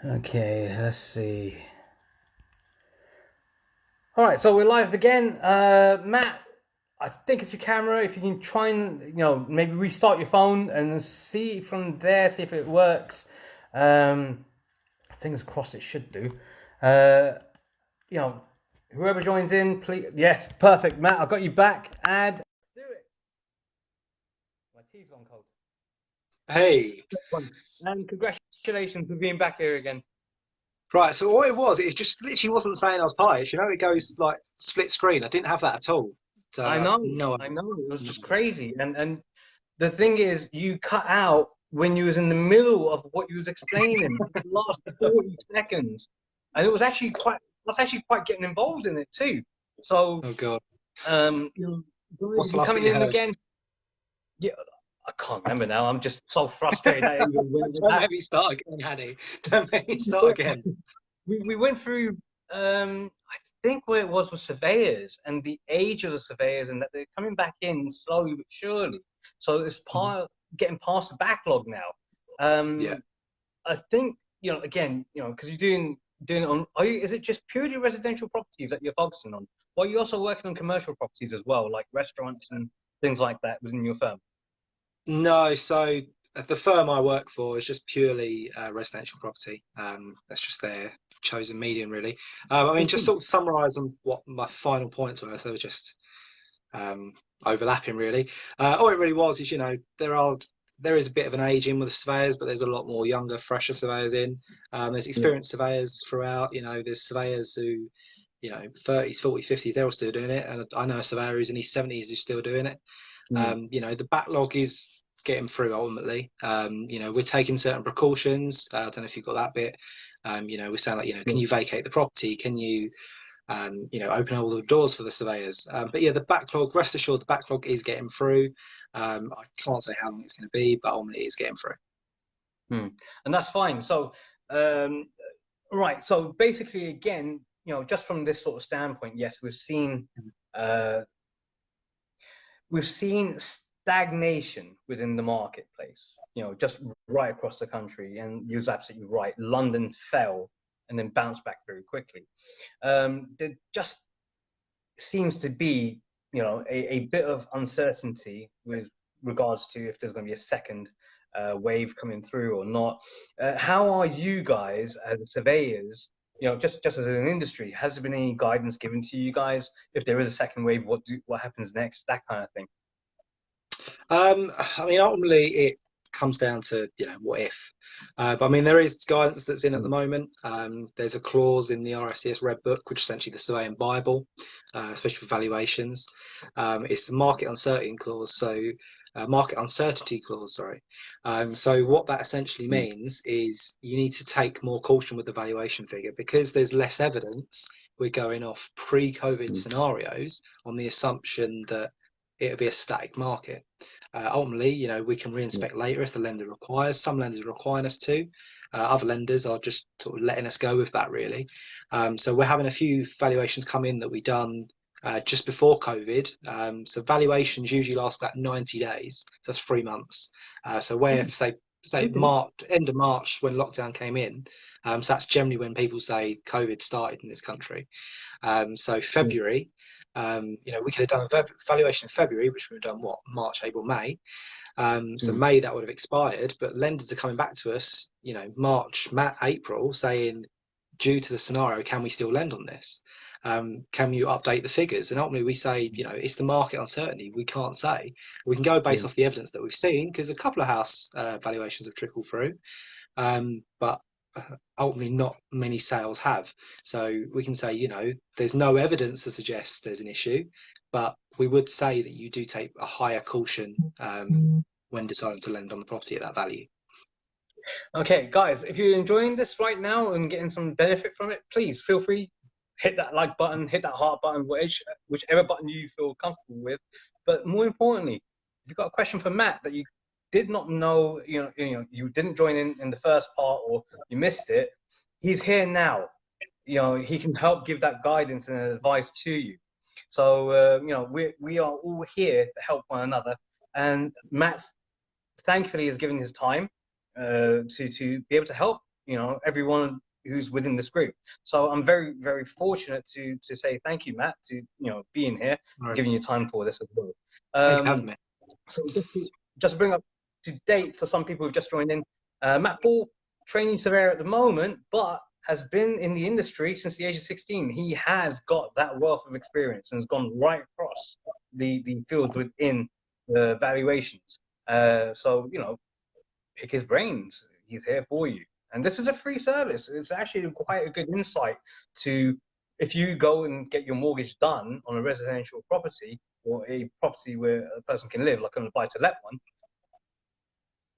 Okay, let's see. All right, so we're live again. Matt, I think it's your camera. If you can try and, maybe restart your phone and see from there, see if it works. Um, Fingers crossed it should do. Uh, you know, Whoever joins in, please. Yes, perfect. Matt, I got you back. Add. Do it. My tea's gone cold. Hey, And congratulations for being back here again. right. So what it was, it just literally wasn't saying I was pied. You know, it goes like split screen. I didn't have that at all. So I know, no, I know. It was no. just crazy. And the thing is, you cut out when you was in the middle of what you was explaining, the last 40 seconds, and it was actually quite. I was actually quite getting involved in it too. So, Oh God, um, you know, guys, what's if the you're last bit coming you in heard? again, yeah, I can't remember now. I'm just so frustrated that it even went with Don't that. make me start again, Hanny. Don't make me start again. We went through. I think where it was surveyors and the age of the surveyors, and that they're coming back in slowly but surely. So it's Mhm. getting past the backlog now. Yeah. I think again, because you're doing it on. Is it just purely residential properties that you're focusing on, or are you also working on commercial properties as well, like restaurants and things like that within your firm? No, so the firm I work for is just purely residential property. That's just their chosen medium, really. I mean, just sort of summarise on what my final points were. So they were just um, overlapping really. All it really was is, there is a bit of an age in with the surveyors, but there's a lot more younger, fresher surveyors in. There's Yeah. experienced surveyors throughout. There's surveyors who, 30s, 40s, 50s, they're all still doing it, and I know a surveyor who's in his 70s who's still doing it. Mm. The backlog is getting through ultimately. We're taking certain precautions. I don't know if you've got that bit. We're saying like, can you vacate the property? Can you open all the doors for the surveyors. But yeah, the backlog, rest assured, the backlog is getting through. I can't say how long it's going to be, but ultimately it's getting through. Mm. And that's fine. So, um, right. So basically, again, just from this sort of standpoint, yes, uh, we've seen stagnation within the marketplace. Just right across the country, and you're absolutely right. London fell and then bounced back very quickly. There just seems to be, a bit of uncertainty with regards to if there's going to be a second wave coming through or not. How are you guys as surveyors? Just as an industry, has there been any guidance given to you guys if there is a second wave? What happens next? That kind of thing. I mean, ultimately it comes down to what if. But I mean, there is guidance that's in at the moment. There's a clause in the RICS Red Book, which is essentially the surveying Bible, especially for valuations. It's the market uncertainty clause, market uncertainty clause, sorry. So what that essentially Mm. means is you need to take more caution with the valuation figure because there's less evidence. We're going off pre-COVID Mm. scenarios on the assumption that it'll be a static market. Ultimately, we can Yeah. reinspect later if the lender requires. Some lenders are requiring us to. Other lenders are just sort of letting us go with that, really. So we're having a few valuations come in that we done just before COVID. So valuations usually last about 90 days. So that's 3 months. So where say Okay. March, end of March when lockdown came in. So that's generally when people say COVID started in this country. So Yeah. February, we could have done a valuation in February, which would have done what, March, April, May. So Mm. May that would have expired, but lenders are coming back to us, March, April, saying, due to the scenario, can we still lend on this? Can you update the figures? And ultimately, we say, it's the market uncertainty. We can't say. We can go based Yeah. off the evidence that we've seen because a couple of house valuations have trickled through, but ultimately not many sales have. So we can say, there's no evidence to suggest there's an issue, but we would say that you do take a higher caution when deciding to lend on the property at that value. Okay, guys, if you're enjoying this right now and getting some benefit from it, please feel free, hit that like button, hit that heart button, whichever button you feel comfortable with. But more importantly, if you've got a question for Matt that you did not know, you didn't join in the first part or you missed it, he's here now. He can help give that guidance and advice to you. So we are all here to help one another, and Matt thankfully has given his time to be able to help everyone who's within this group. So I'm very, very fortunate to say thank you, Matt, to being here, Right. giving you time for this as well. Thank you for having me. So just to bring up to date for some people who've just joined in, Matt Ball, training surveyor at the moment, but has been in the industry since the age of 16. He has got that wealth of experience and has gone right across the field within the valuations. So, pick his brains. He's here for you. And this is a free service. It's actually quite a good insight to, if you go and get your mortgage done on a residential property or a property where a person can live, like on a buy-to-let one,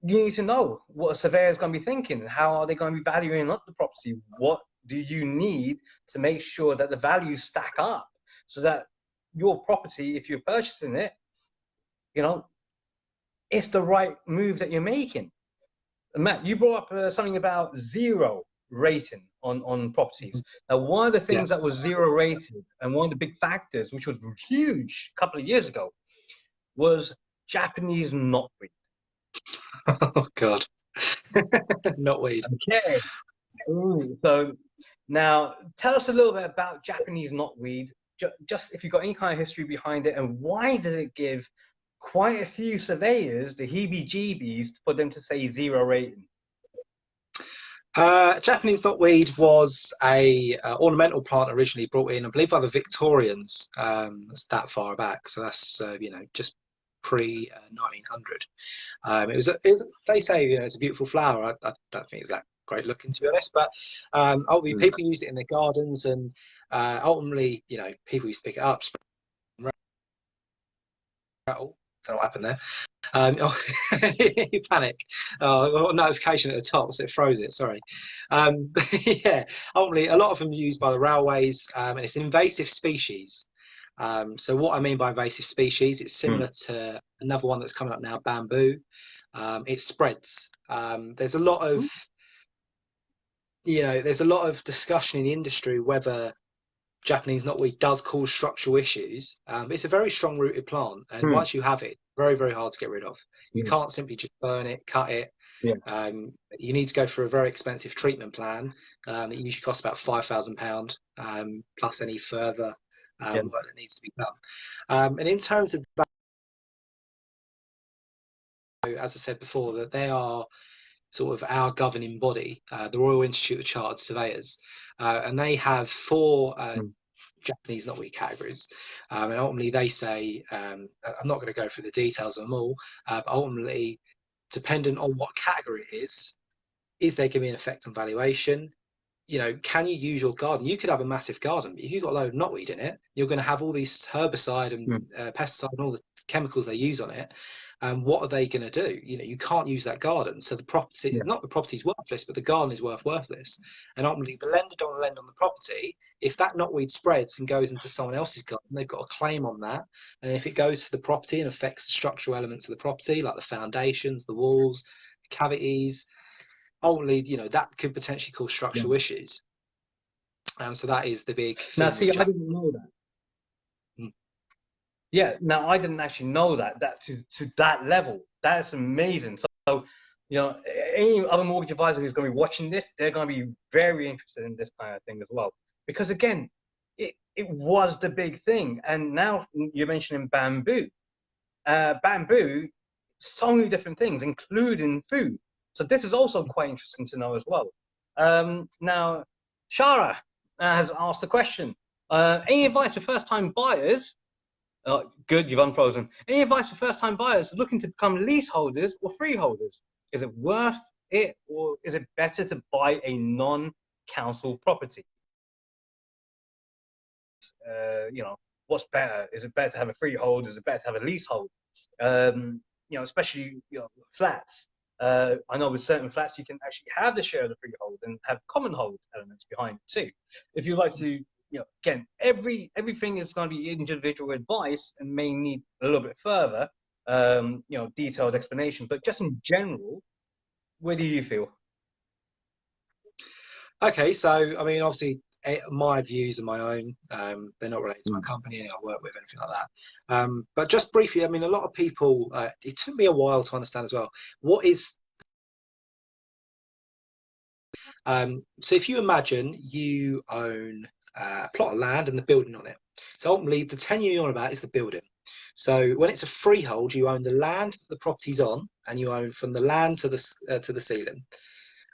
you need to know what a surveyor is going to be thinking. How are they going to be valuing up the property? What do you need to make sure that the values stack up so that your property, if you're purchasing it, it's the right move that you're making. And Matt, you brought up something about zero rating on properties. Now, one of the things that was zero rated and one of the big factors, which was huge a couple of years ago, was Japanese knotweed. Oh God, knotweed. Okay. So now tell us a little bit about Japanese knotweed, just if you've got any kind of history behind it, and why does it give quite a few surveyors the heebie-jeebies for them to say zero rating? Japanese knotweed was a ornamental plant originally brought in, I believe, by the Victorians. That's that far back, so that's just pre 1900. It was they say it's a beautiful flower. I don't think it's that great looking, to be honest, but ultimately people used it in their gardens, and ultimately people used to pick it up, rattle. Don't know what happened there. You panic. Notification at the top, so it froze it. Sorry. Yeah, ultimately, a lot of them are used by the railways, and it's an invasive species. So what I mean by invasive species, it's similar to another one that's coming up now, bamboo. It spreads. There's a lot of discussion in the industry whether Japanese knotweed does cause structural issues. It's a very strong rooted plant, and once you have it, very, very hard to get rid of. You can't simply just burn it, cut it. You need to go through a very expensive treatment plan that usually costs about £5,000, plus any further work that needs to be done. And in terms of as I said before, that they are sort of our governing body, the Royal Institute of Chartered Surveyors, and they have four Japanese knotweed categories, and ultimately they say, I'm not going to go through the details of them all, but ultimately, dependent on what category it is there going to be an effect on valuation? Can you use your garden? You could have a massive garden, but if you've got a load of knotweed in it, you're going to have all these herbicide and pesticide and all the chemicals they use on it. And what are they going to do? You can't use that garden. So the property, not the property's worthless, but the garden is worthless. And ultimately, the lender don't lend on the property. If that knotweed spreads and goes into someone else's garden, they've got a claim on that. And if it goes to the property and affects the structural elements of the property, like the foundations, the walls, the cavities, ultimately, that could potentially cause structural issues. So that is the big thing. Now, see, I didn't know that. Yeah, now I didn't actually know that to that level. That's amazing. So, any other mortgage advisor who's going to be watching this, they're going to be very interested in this kind of thing as well. Because again, it was the big thing. And now you're mentioning bamboo. Bamboo, so many different things, including food. So this is also quite interesting to know as well. Now, Shara has asked a question. Any advice for first-time buyers? Good, you've unfrozen. Any advice for first-time buyers looking to become leaseholders or freeholders? Is it worth it, or is it better to buy a non-council property? What's better? Is it better to have a freehold? Is it better to have a leasehold? Especially flats. I know with certain flats you can actually have the share of the freehold and have common hold elements behind it too. If you'd like to, again, everything is going to be individual advice and may need a little bit further, detailed explanation. But just in general, where do you feel? Okay, so I mean, obviously, my views are my own. They're not related to my company, I work with, anything like that. But just briefly, I mean, a lot of people, it took me a while to understand as well, what is So if you imagine you own a plot of land and the building on it. So ultimately, the tenure you're on about is the building. So when it's a freehold, you own the land that the property's on, and you own from the land to the ceiling,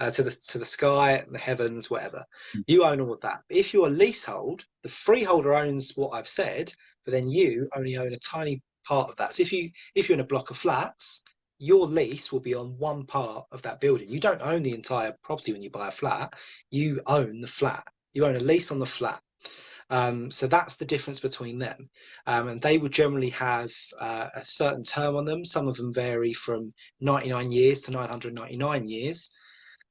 to the sky, the heavens, whatever. You own all of that. But if you're a leasehold, the freeholder owns what I've said, but then you only own a tiny part of that. So if you're in a block of flats, your lease will be on one part of that building. You don't own the entire property when you buy a flat. You own the flat. You own a lease on the flat. So that's the difference between them. And they would generally have a certain term on them. Some of them vary from 99 years to 999 years.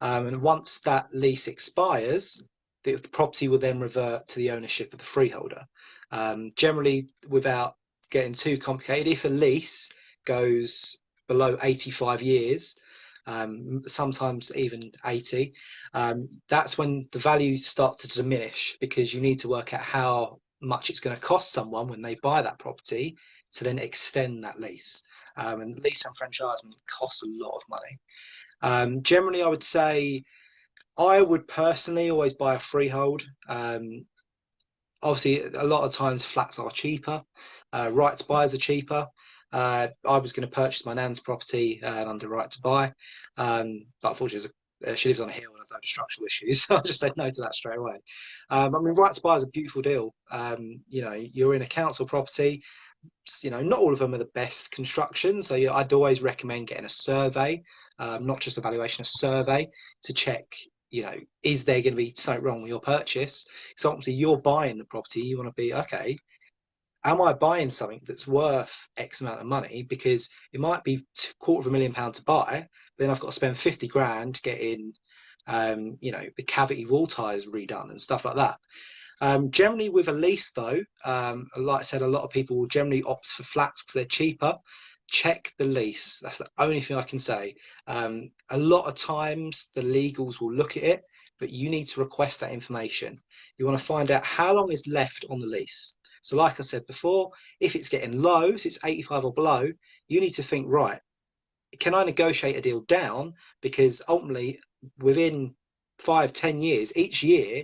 And once that lease expires, the property will then revert to the ownership of the freeholder. Generally, without getting too complicated, if a lease goes below 85 years, sometimes even 80, that's when the value starts to diminish, because you need to work out how much it's going to cost someone when they buy that property to then extend that lease. And lease enfranchisement costs a lot of money. Generally, I would say I would personally always buy a freehold. Obviously, a lot of times flats are cheaper, right to buys are cheaper. I was going to purchase my nan's property under right to buy, but unfortunately, she lives on a hill and has no structural issues, so I just said no to that straight away. I mean, right to buy is a beautiful deal. You know, you're in a council property. You know, not all of them are the best construction, so I'd always recommend getting a survey, not just a valuation, a survey to check. You know, is there going to be something wrong with your purchase? So obviously, you're buying the property. You want to be okay. Am I buying something that's worth X amount of money? Because it might be £250,000 to buy, but then I've got to spend 50 grand getting, you know, the cavity wall ties redone and stuff like that. Generally, with a lease, though, like I said, a lot of people will generally opt for flats because they're cheaper. Check the lease. That's the only thing I can say. A lot of times, the legals will look at it, but you need to request that information. You want to find out how long is left on the lease. So like I said before, if it's getting low, so it's 85 or below, you need to think, right, can I negotiate a deal down? Because ultimately, within 5, 10 years, each year,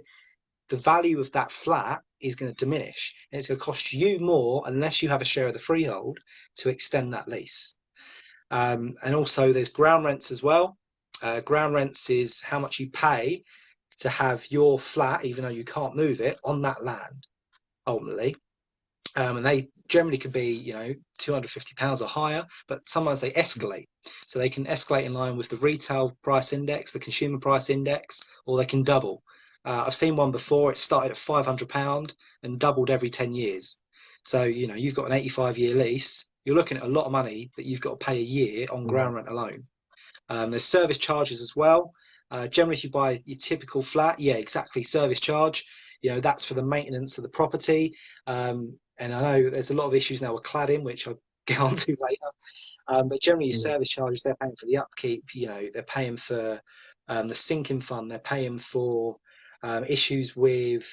the value of that flat is going to diminish. And it's going to cost you more, unless you have a share of the freehold, to extend that lease. And also there's ground rents as well. Ground rents is how much you pay to have your flat, even though you can't move it, on that land, ultimately. And they generally could be, you know, £250 or higher, but sometimes they escalate. So they can escalate in line with the retail price index, the consumer price index, or they can double. I've seen one before. It started at £500 and doubled every 10 years. So, you know, you've got an 85-year lease. You're looking at a lot of money that you've got to pay a year on ground rent alone. There's service charges as well. Generally, if you buy your typical flat, yeah, exactly, service charge. You know, that's for the maintenance of the property. And I know there's a lot of issues now with cladding, which I'll get on to later. But generally, your service charges, they're paying for the upkeep. You know, they're paying for the sinking fund. They're paying for issues with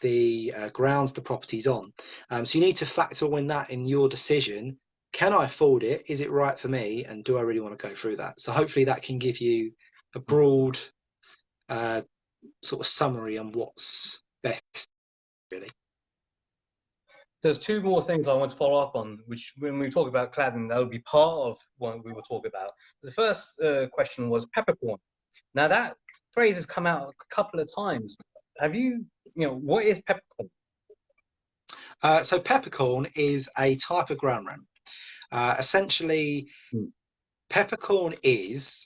the grounds the property's on. So you need to factor all in that in your decision. Can I afford it? Is it right for me? And do I really want to go through that? So hopefully that can give you a broad sort of summary on what's best, really. There's two more things I want to follow up on, which when we talk about cladding, that would be part of what we will talk about. The first question was peppercorn. Now that phrase has come out a couple of times. Have you know, what is peppercorn? So peppercorn is a type of ground rent. Essentially, peppercorn is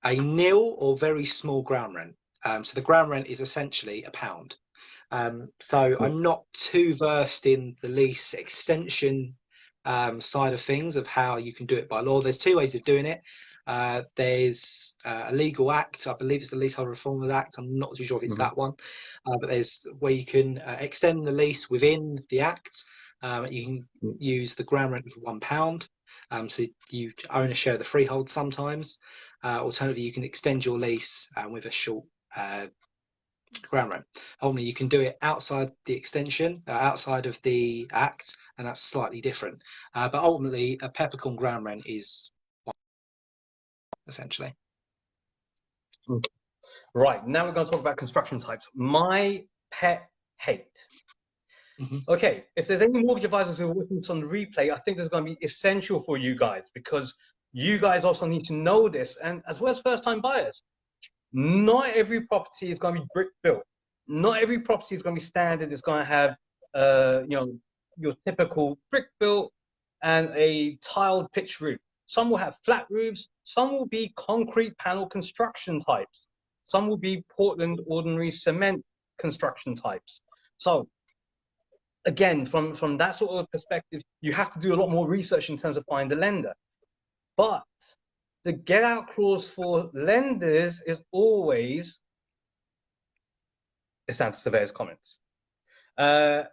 a nil or very small ground rent. So the ground rent is essentially £1. So I'm not too versed in the lease extension side of things, of how you can do it by law. There's two ways of doing it. There's a legal act, I believe it's the Leasehold Reform Act. I'm not too sure if it's that one, but there's where you can extend the lease within the act. You can use the ground rent of £1. So you own a share of the freehold sometimes. Alternatively, you can extend your lease with a short ground rent. Only you can do it outside the extension, outside of the act, and that's slightly different. But ultimately, a peppercorn ground rent is essentially. Right, now we're going to talk about construction types. My pet hate. Mhm. Okay, if there's any mortgage advisors who are watching this on the replay, I think this is going to be essential for you guys, because you guys also need to know this, and as well as first-time buyers. Not every property is going to be brick built. Not every property is going to be standard. It's going to have, your typical brick built and a tiled pitch roof. Some will have flat roofs. Some will be concrete panel construction types. Some will be Portland ordinary cement construction types. So again, from that sort of perspective, you have to do a lot more research in terms of finding a lender. But the get out clause for lenders is always, it's down to surveyor's comments.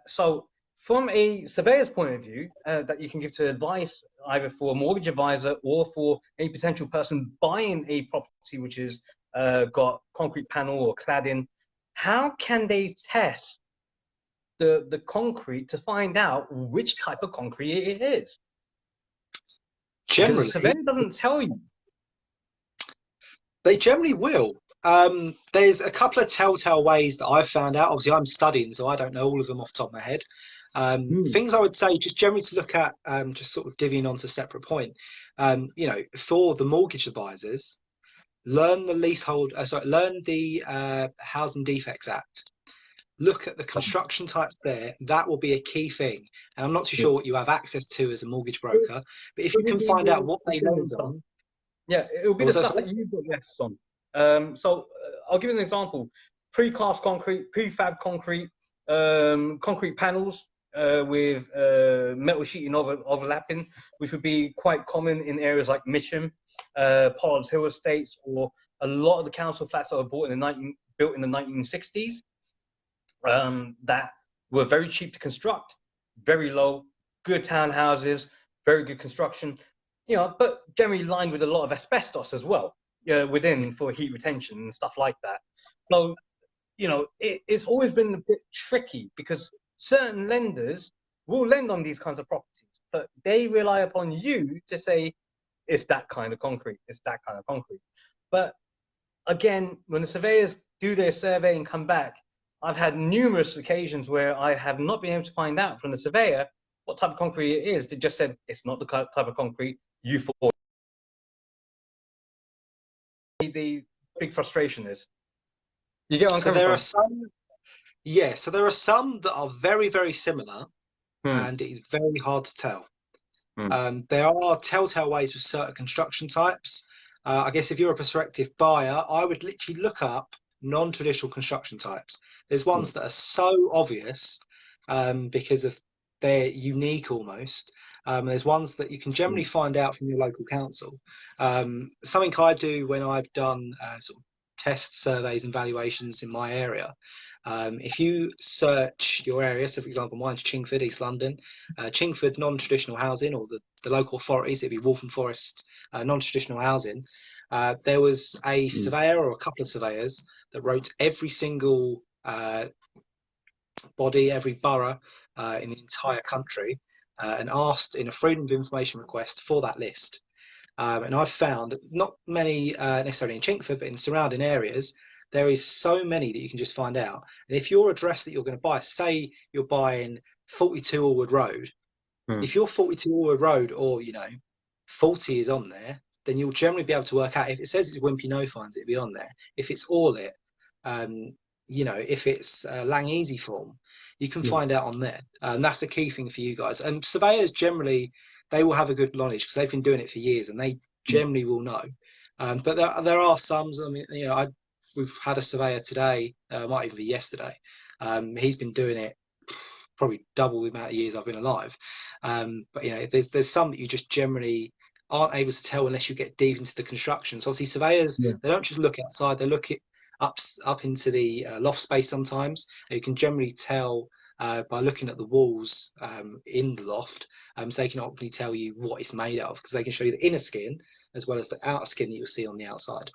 So from a surveyor's point of view, that you can give to advice either for a mortgage advisor or for a potential person buying a property which is got concrete panel or cladding, how can they test the concrete to find out which type of concrete it is? Because the Generally, surveyor doesn't tell you. they generally will. There's a couple of telltale ways that I've found out. Obviously, I'm studying, so I don't know all of them off the top of my head. Things I would say, just generally to look at, just sort of divvying onto a separate point. For the mortgage advisors, learn the learn the Housing Defects Act. Look at the construction types there. That will be a key thing. And I'm not too sure what you have access to as a mortgage broker, but if you can find out what they lend on. Yeah, it will be What the was that, stuff sorry? that you've got left on. I'll give you an example. Precast concrete, prefab concrete, concrete panels with metal sheeting overlapping, which would be quite common in areas like Mitcham, Pollard Hill Estates, or a lot of the council flats that were built in the 1960s, that were very cheap to construct, very low, good townhouses, very good construction, but generally lined with a lot of asbestos as well, within for heat retention and stuff like that. So, it's always been a bit tricky because certain lenders will lend on these kinds of properties, but they rely upon you to say it's that kind of concrete, it's that kind of concrete. But again, when the surveyors do their survey and come back, I've had numerous occasions where I have not been able to find out from the surveyor what type of concrete it is. They just said it's not the type of concrete you thought. The big frustration is. You get what I'm So coming there are from? some, yeah. So there are some that are very, very similar, Hmm. and it is very hard to tell. Hmm. There are telltale ways with certain construction types. I guess if you're a prospective buyer, I would literally look up non-traditional construction types. There's Hmm. ones that are so obvious because of they're unique almost. There's ones that you can generally find out from your local council. Something I do when I've done sort of test surveys and valuations in my area. If you search your area, so for example, mine's Chingford, East London, Chingford non-traditional housing, or the local authorities, it'd be Waltham Forest non-traditional housing. There was a surveyor or a couple of surveyors that wrote every single body, every borough in the entire country, and asked in a Freedom of Information request for that list. And I've found not many necessarily in Chingford, but in surrounding areas, there is so many that you can just find out. And if your address that you're going to buy, say you're buying 42 Allwood Road, Hmm. if you're 42 Allwood Road or 40 is on there, then you'll generally be able to work out if it says it's Wimpy No Fines, it'll be on there. If it's All-It, if it's Lang Easy Form, you can find out on there. And that's the key thing for you guys. And surveyors generally, they will have a good knowledge because they've been doing it for years and they generally will know. But there are some. I mean, we've had a surveyor today, might even be yesterday. He's been doing it probably double the amount of years I've been alive. But there's some that you just generally aren't able to tell unless you get deep into the construction. So obviously surveyors, they don't just look outside; they look up into the loft space sometimes. And you can generally tell by looking at the walls in the loft. So they can hopefully tell you what it's made of because they can show you the inner skin as well as the outer skin that you'll see on the outside.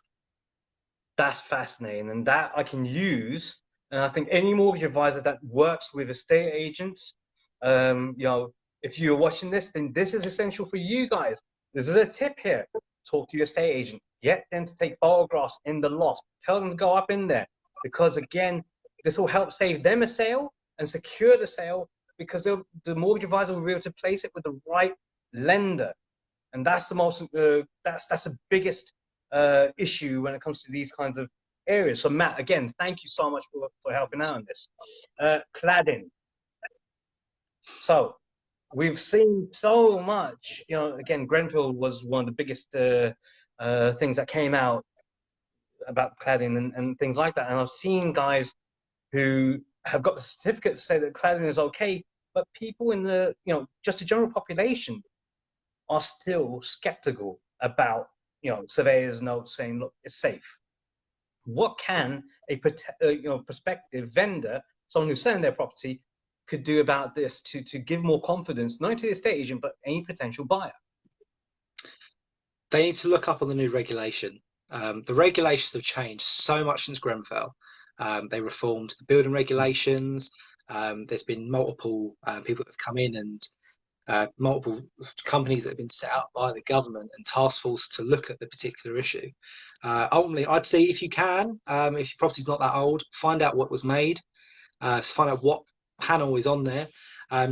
That's fascinating, and that I can use. And I think any mortgage advisor that works with estate agents, if you're watching this, then this is essential for you guys. This is a tip here. talk to your estate agent, get them to take photographs in the loft, tell them to go up in there, because again, this will help save them a sale and secure the sale, because the mortgage advisor will be able to place it with the right lender, and that's the most that's the biggest issue when it comes to these kinds of areas. So Matt, again, thank you so much for helping out on this. Cladding. So we've seen so much, again, Grenfell was one of the biggest things that came out about cladding and things like that. And I've seen guys who have got the certificate to say that cladding is okay, but people in the, just the general population are still skeptical about, surveyor's notes saying, look, it's safe. What can a prospective vendor, someone who's selling their property, could do about this to give more confidence, not only to the estate agent, but any potential buyer? They need to look up on the new regulation. The regulations have changed so much since Grenfell. They reformed the building regulations. There's been multiple people that have come in, and multiple companies that have been set up by the government and task force to look at the particular issue. Ultimately, I'd say if you can, if your property's not that old, find out what was made, find out what panel is on there.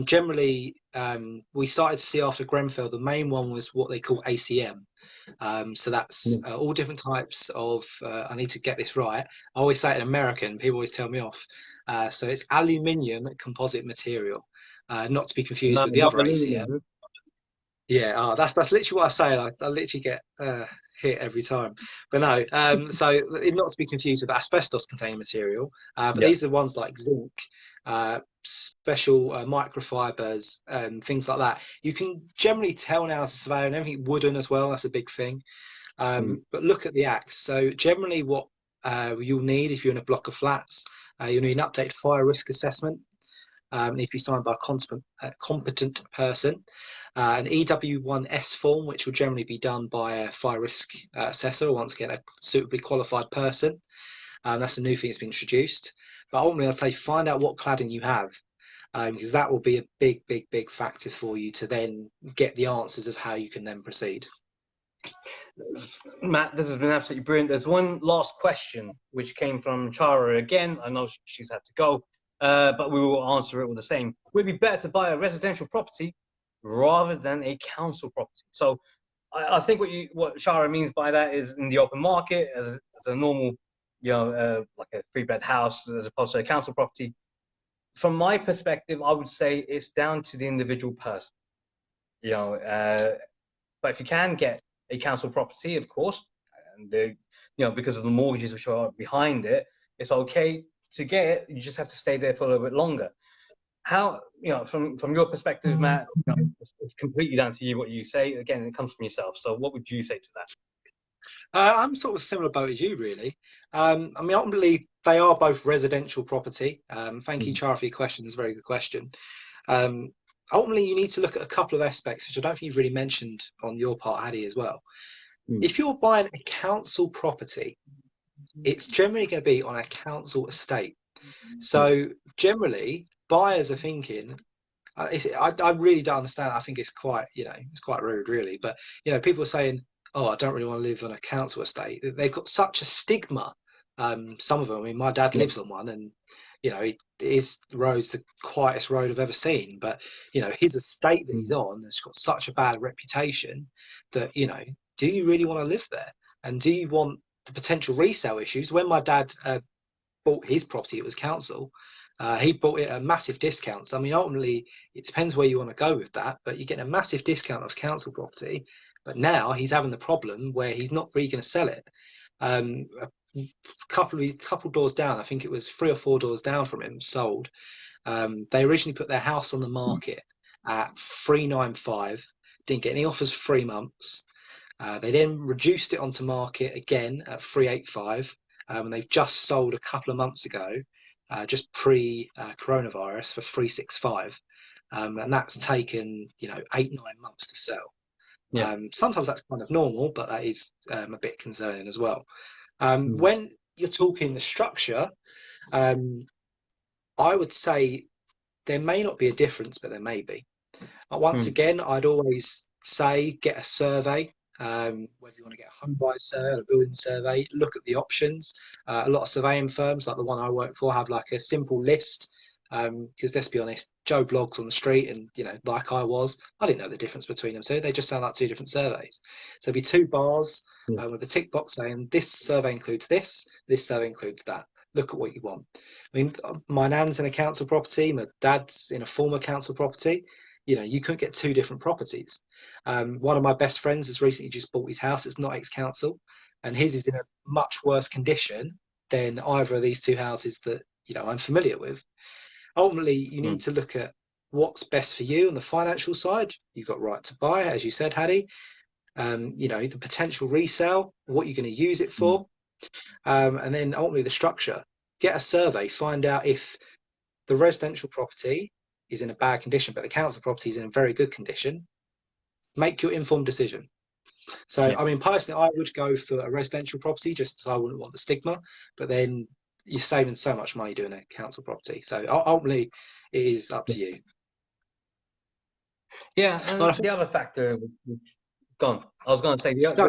Generally, we started to see after Grenfell, the main one was what they call ACM. So that's all different types of, I need to get this right. I always say it in American, people always tell me off. So it's aluminium composite material, not to be confused No, with the not other ACM. aluminium. Yeah, that's literally what I say. I literally get hit every time. But no, so not to be confused with asbestos containing material. But Yeah. these are ones like zinc, special microfibers, things like that. You can generally tell now as a surveyor, and everything wooden as well. That's a big thing. But look at the acts. So generally, what you'll need if you're in a block of flats, you'll need an updated fire risk assessment. Needs to be signed by a competent person. An EW1S form, which will generally be done by a fire risk assessor, or once again, a suitably qualified person. That's a new thing that's been introduced. But ultimately, I'd say find out what cladding you have, because that will be a big factor for you to then get the answers of how you can then proceed. Matt, this has been absolutely brilliant. There's one last question which came from Chara again. I know she's had to go, but we will answer it all the same. Would it be better to buy a residential property rather than a council property? So I think what Shara means by that is in the open market as a normal, like a 3-bed house as opposed to a council property. From my perspective, I would say it's down to the individual person. But if you can get a council property, of course, and because of the mortgages which are behind it, it's okay to get it. You just have to stay there for a little bit longer. How, from your perspective, Matt, it's completely down to you what you say. Again, it comes from yourself. So what would you say to that? I'm sort of similar boat as you, really. I mean, ultimately, they are both residential property. Thank you, Chara, for your question. It's a very good question. Ultimately, you need to look at a couple of aspects, which I don't think you've really mentioned on your part, Hadi, as well. If you're buying a council property, it's generally going to be on a council estate. So generally, buyers are thinking, I really don't understand. I think it's quite, it's quite rude, really. But, people are saying, oh, I don't really want to live on a council estate. They've got such a stigma. Some of them, I mean, my dad lives on one, and, his road's the quietest road I've ever seen. But, his estate that he's on has got such a bad reputation that, do you really want to live there? And do you want the potential resale issues? When my dad bought his property, it was council. He bought it at massive discounts. I mean, ultimately, it depends where you want to go with that, but you're getting a massive discount of council property. But now he's having the problem where he's not really going to sell it. A couple doors down, I think it was 3 or 4 doors down from him, sold. They originally put their house on the market at 395, didn't get any offers for 3 months. They then reduced it onto market again at 385, and they've just sold a couple of months ago, just pre-coronavirus, for 365, and that's taken 8-9 months to sell. Yeah. Sometimes that's kind of normal, but that is a bit concerning as well. When you're talking the structure, I would say there may not be a difference, but there may be. Once again, I'd always say get a survey. whether you want to get a home buyer survey, a building survey, look at the options. A lot of surveying firms, like the one I work for, have like a simple list. Because let's be honest, Joe Blogs on the street, and like I didn't know the difference between them two. They just sound like two different surveys. So it'd be two bars with a tick box saying this survey includes this survey includes that. Look at what you want. I mean, my nan's in a council property, my dad's in a former council property. You couldn't get two different properties. One of my best friends has recently just bought his house. It's not ex-council, and his is in a much worse condition than either of these two houses that I'm familiar with. Ultimately, you need to look at what's best for you on the financial side. You've got right to buy, as you said, Hattie. The potential resale, what you're going to use it for, and then ultimately the structure. Get a survey, find out if the residential property is in a bad condition, but the council property is in a very good condition. Make your informed decision. So, I mean, personally, I would go for a residential property just because I wouldn't want the stigma, but then you're saving so much money doing a council property. So ultimately, it is up to you. Yeah, and the other factor, gone. I was going to say the other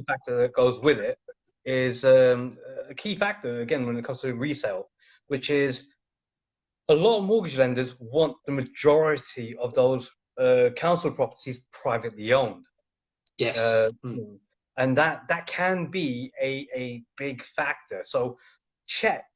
factor that goes with it is a key factor, again, when it comes to resale, which is a lot of mortgage lenders want the majority of those council properties privately owned. Yes. And that can be a big factor. So check,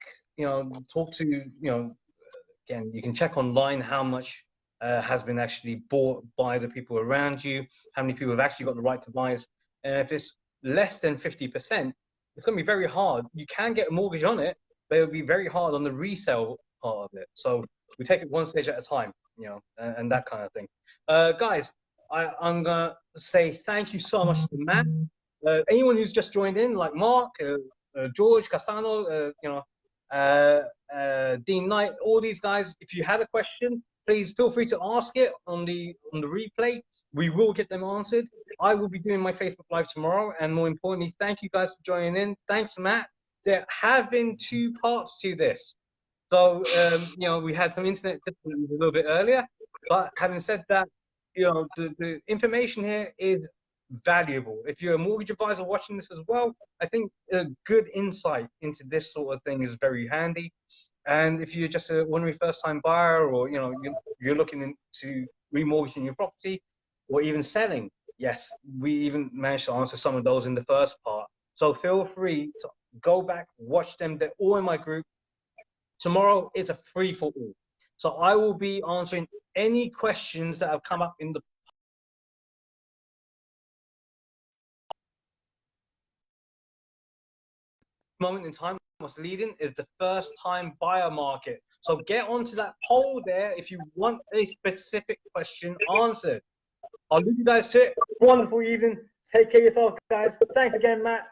talk to, again, you can check online how much has been actually bought by the people around you, how many people have actually got the right to buy. And if it's less than 50%, it's going to be very hard. You can get a mortgage on it, but it'll be very hard on the resale part of it. So we take it one stage at a time, and that kind of thing. Guys, I'm going to say thank you so much to Matt. Anyone who's just joined in, like Mark, George, Castano, Dean Knight, all these guys, if you had a question, please feel free to ask it on the replay. We will get them answered. I will be doing my Facebook Live tomorrow, and more importantly, thank you guys for joining in. Thanks, Matt. There have been two parts to this. So, we had some internet difficulties a little bit earlier, but having said that, the information here is valuable. If you're a mortgage advisor watching this as well, I think a good insight into this sort of thing is very handy. And if you're just a ordinary first-time buyer, or you're looking into remortgaging your property, or even selling, yes, we even managed to answer some of those in the first part. So feel free to go back, watch them. They're all in my group. Tomorrow is a free for all. So I will be answering any questions that have come up in the moment in time. What's leading is the first-time buyer market. So get onto that poll there if you want a specific question answered. I'll leave you guys to it. Wonderful evening. Take care of yourself, guys. Thanks again, Matt.